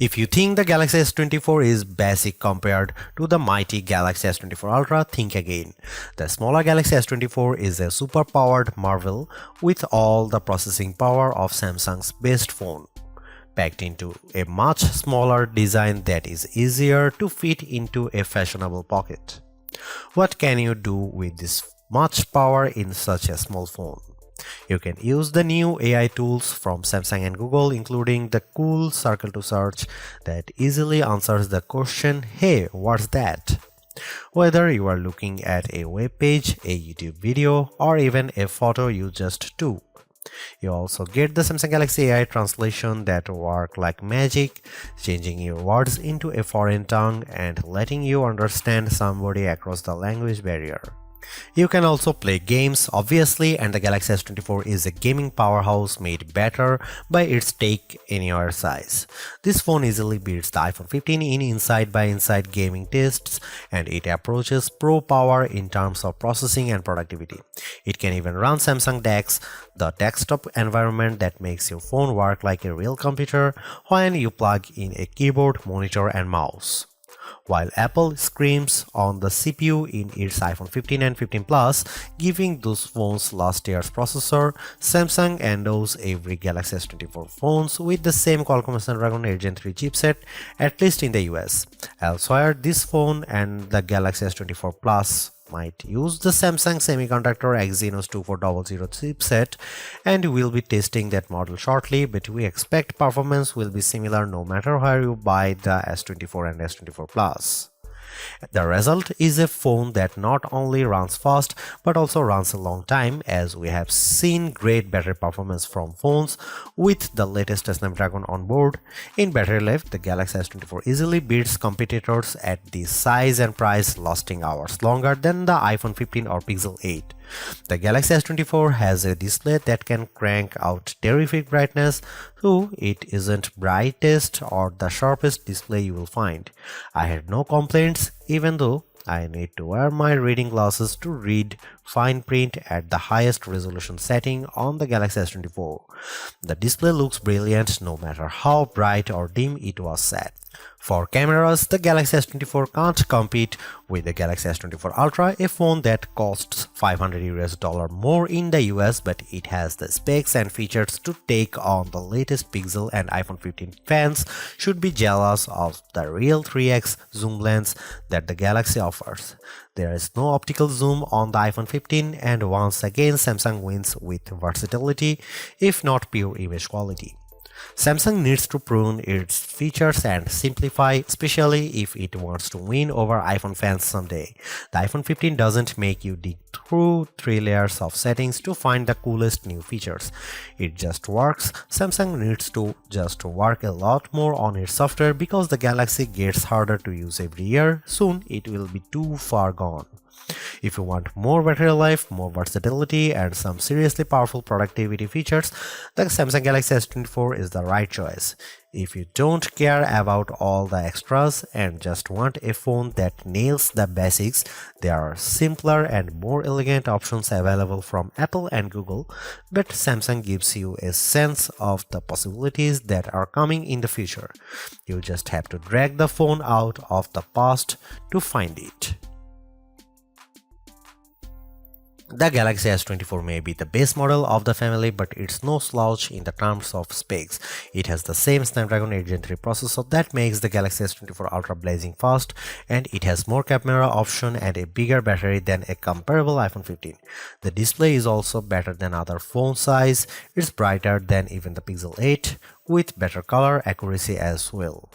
If you think the Galaxy S24 is basic compared to the mighty Galaxy S24 Ultra, think again. The smaller Galaxy S24 is a super-powered marvel with all the processing power of Samsung's best phone, packed into a much smaller design that is easier to fit into a fashionable pocket. What can you do with this much power in such a small phone? You can use the new AI tools from Samsung and Google, including the cool circle to search that easily answers the question, "Hey, what's that?" Whether you are looking at a web page, a YouTube video, or even a photo you just took. You also get the Samsung Galaxy AI translation that work like magic, changing your words into a foreign tongue and letting you understand somebody across the language barrier. You can also play games, obviously, and the Galaxy S24 is a gaming powerhouse made better by its take-anywhere size. This phone easily beats the iPhone 15 in inside-by-inside gaming tests, and it approaches pro power in terms of processing and productivity. It can even run Samsung DeX, the desktop environment that makes your phone work like a real computer when you plug in a keyboard, monitor, and mouse. While Apple screams on the CPU in its iPhone 15 and 15 Plus, giving those phones last year's processor, Samsung endows every Galaxy S24 phones with the same Qualcomm Snapdragon 8 Gen 3 chipset, at least in the US. Elsewhere, this phone and the Galaxy S24 Plus might use the Samsung Semiconductor Exynos 2400 chipset, and we'll be testing that model shortly, but we expect performance will be similar no matter where you buy the S24 and S24 Plus. The result is a phone that not only runs fast but also runs a long time, as we have seen great battery performance from phones with the latest Snapdragon on board. In battery life, the Galaxy S24 easily beats competitors at this size and price, lasting hours longer than the iPhone 15 or Pixel 8. The Galaxy S24 has a display that can crank out terrific brightness, though it isn't brightest or the sharpest display you will find. I had no complaints, even though I need to wear my reading glasses to read fine print at the highest resolution setting on the Galaxy S24. The display looks brilliant no matter how bright or dim it was set. For cameras, the Galaxy S24 can't compete with the Galaxy S24 Ultra, a phone that costs $500 more in the US, but it has the specs and features to take on the latest Pixel, and iPhone 15 fans should be jealous of the real 3x zoom lens that the Galaxy offers. There is no optical zoom on the iPhone 15, and once again Samsung wins with versatility, if not pure image quality. Samsung needs to prune its features and simplify, especially if it wants to win over iPhone fans someday. The iPhone 15 doesn't make you dig through 3 layers of settings to find the coolest new features. It just works. Samsung needs to just work a lot more on its software, because the Galaxy gets harder to use every year. Soon it will be too far gone. If you want more battery life, more versatility, and some seriously powerful productivity features, the Samsung Galaxy S24 is the right choice. If you don't care about all the extras and just want a phone that nails the basics, there are simpler and more elegant options available from Apple and Google, but Samsung gives you a sense of the possibilities that are coming in the future. You just have to drag the phone out of the past to find it. The Galaxy S24 may be the base model of the family, but it's no slouch in the terms of specs. It has the same Snapdragon 8 Gen 3 processor that makes the Galaxy S24 Ultra blazing fast, and it has more camera option and a bigger battery than a comparable iPhone 15. The display is also better than other phone size. It's brighter than even the Pixel 8, with better color accuracy as well.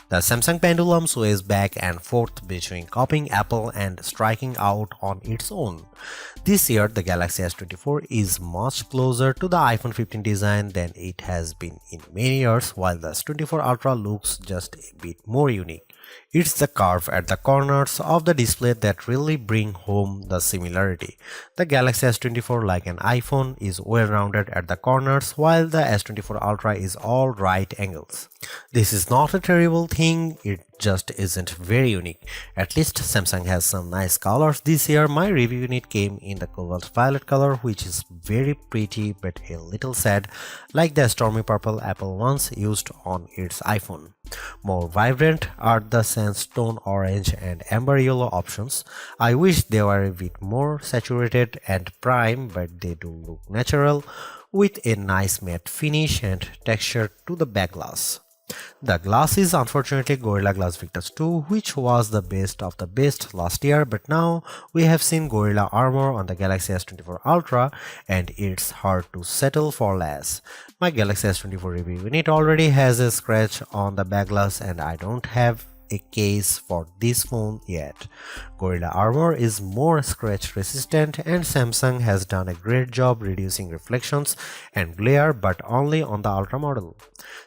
The Samsung pendulum sways back and forth between copying Apple and striking out on its own. This year, the Galaxy S24 is much closer to the iPhone 15 design than it has been in many years, while the S24 Ultra looks just a bit more unique. It's the curve at the corners of the display that really bring home the similarity. The Galaxy S24, like an iPhone, is well rounded at the corners, while the S24 Ultra is all right angles. This is not a terrible thing, it just isn't very unique. At least Samsung has some nice colors this year. My review unit came in the cobalt violet color, which is very pretty but a little sad, like the stormy purple Apple once used on its iPhone. More vibrant are the sandstone orange and amber yellow options. I wish they were a bit more saturated and prime, but they do look natural with a nice matte finish and texture to the back glass. The glass is unfortunately Gorilla Glass Victus 2, which was the best of the best last year, but now we have seen Gorilla Armor on the Galaxy S24 Ultra and it's hard to settle for less. My Galaxy S24 review unit already has a scratch on the back glass and I don't have a case for this phone yet. Gorilla Armor is more scratch resistant and Samsung has done a great job reducing reflections and glare, but only on the Ultra model.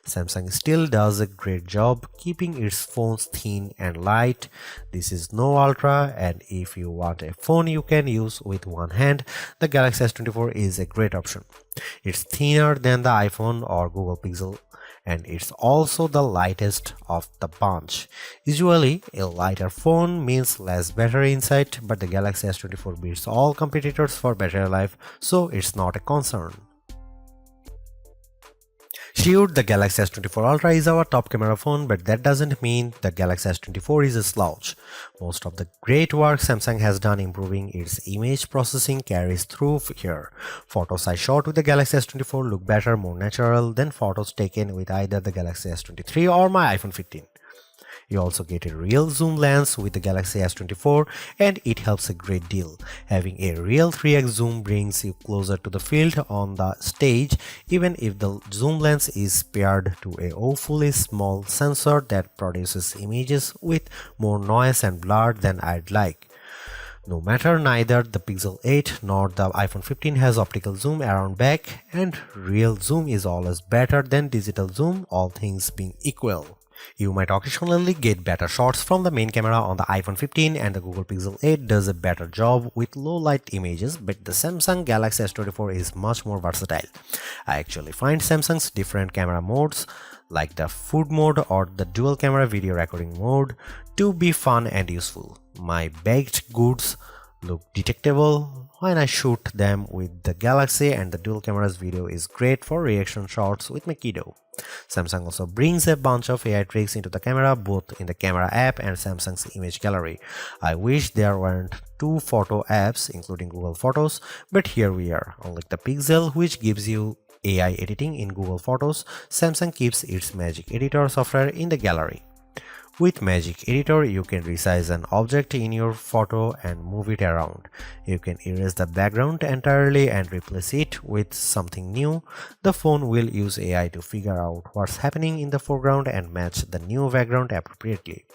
Samsung still does a great job keeping its phones thin and light. This is no Ultra, and if you want a phone you can use with one hand, the Galaxy S24 is a great option. It's thinner than the iPhone or Google Pixel, and it's also the lightest of the bunch. Usually, a lighter phone means less battery inside, but the Galaxy S24 beats all competitors for battery life, so it's not a concern. Sure, the Galaxy S24 Ultra is our top camera phone, but that doesn't mean the Galaxy S24 is a slouch. Most of the great work Samsung has done improving its image processing carries through here. Photos I shot with the Galaxy S24 look better, more natural than photos taken with either the Galaxy S23 or my iPhone 15. You also get a real zoom lens with the Galaxy S24 and it helps a great deal. Having a real 3x zoom brings you closer to the field on the stage, even if the zoom lens is paired to a awfully small sensor that produces images with more noise and blur than I'd like. No matter, neither the Pixel 8 nor the iPhone 15 has optical zoom around back, and real zoom is always better than digital zoom, all things being equal. You might occasionally get better shots from the main camera on the iPhone 15 and the Google Pixel 8 does a better job with low light images, but the Samsung Galaxy S24 is much more versatile. I actually find Samsung's different camera modes like the food mode or the dual camera video recording mode to be fun and useful. My baked goods look detectable when I shoot them with the Galaxy, and the dual cameras video is great for reaction shots with my kiddo. Samsung also brings a bunch of AI tricks into the camera, both in the camera app and Samsung's image gallery. I wish there weren't two photo apps including Google Photos, but here we are. Unlike the Pixel, which gives you AI editing in Google Photos, Samsung keeps its Magic Editor software in the gallery. With Magic Editor, you can resize an object in your photo and move it around. You can erase the background entirely and replace it with something new. The phone will use AI to figure out what's happening in the foreground and match the new background appropriately.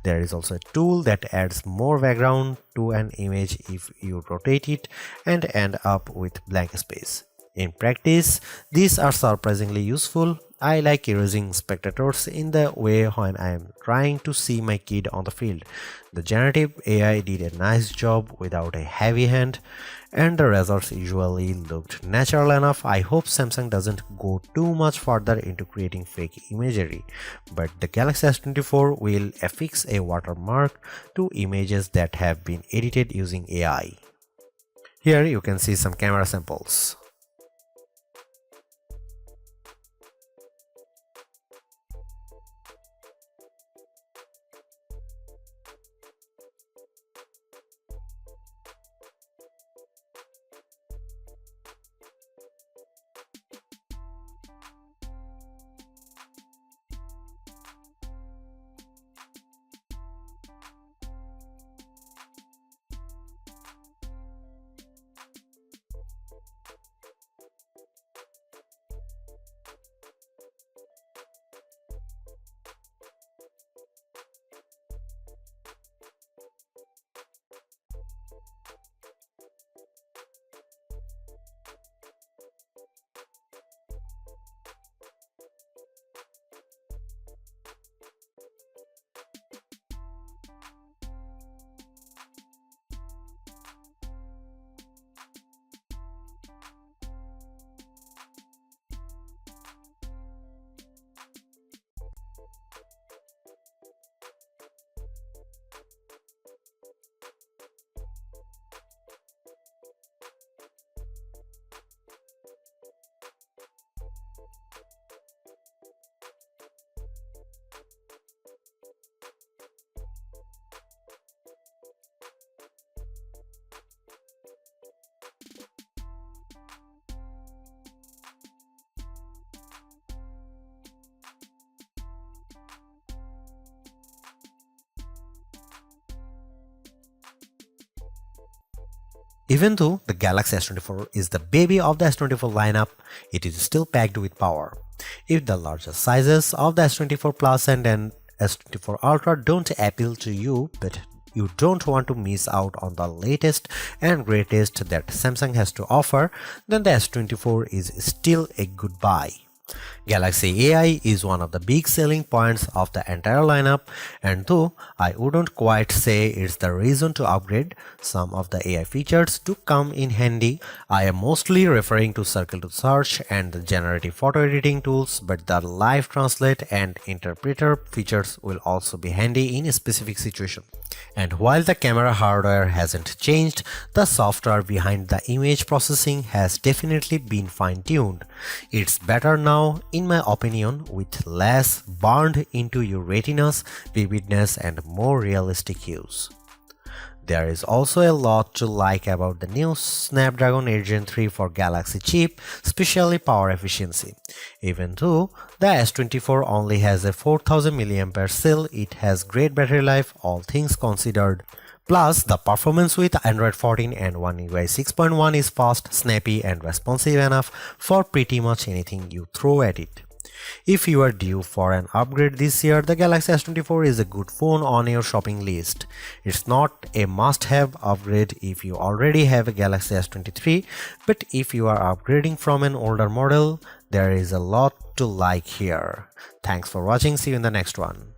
There is also a tool that adds more background to an image if you rotate it and end up with blank space. In practice, these are surprisingly useful. I like erasing spectators in the way when I am trying to see my kid on the field. The generative AI did a nice job without a heavy hand, and the results usually looked natural enough. I hope Samsung doesn't go too much further into creating fake imagery, but the Galaxy S24 will affix a watermark to images that have been edited using AI. Here you can see some camera samples. Even though the Galaxy S24 is the baby of the S24 lineup, it is still packed with power. If the larger sizes of the S24 Plus and S24 Ultra don't appeal to you, but you don't want to miss out on the latest and greatest that Samsung has to offer, then the S24 is still a good buy. Galaxy AI is one of the big selling points of the entire lineup, and though I wouldn't quite say it's the reason to upgrade, some of the AI features do come in handy. I am mostly referring to Circle to Search and the generative photo editing tools, but the live translate and interpreter features will also be handy in a specific situation. And while the camera hardware hasn't changed, the software behind the image processing has definitely been fine-tuned. It's better now, in my opinion, with less burned into your retinas, vividness, and more realistic hues. There is also a lot to like about the new Snapdragon 8 Gen 3 for Galaxy chip, especially power efficiency. Even though the S24 only has a 4000 mAh cell, it has great battery life, all things considered. Plus, the performance with Android 14 and One UI 6.1 is fast, snappy, and responsive enough for pretty much anything you throw at it. If you are due for an upgrade this year, the Galaxy S24 is a good phone on your shopping list. It's not a must-have upgrade if you already have a Galaxy S23, but if you are upgrading from an older model, there is a lot to like here. Thanks for watching, see you in the next one.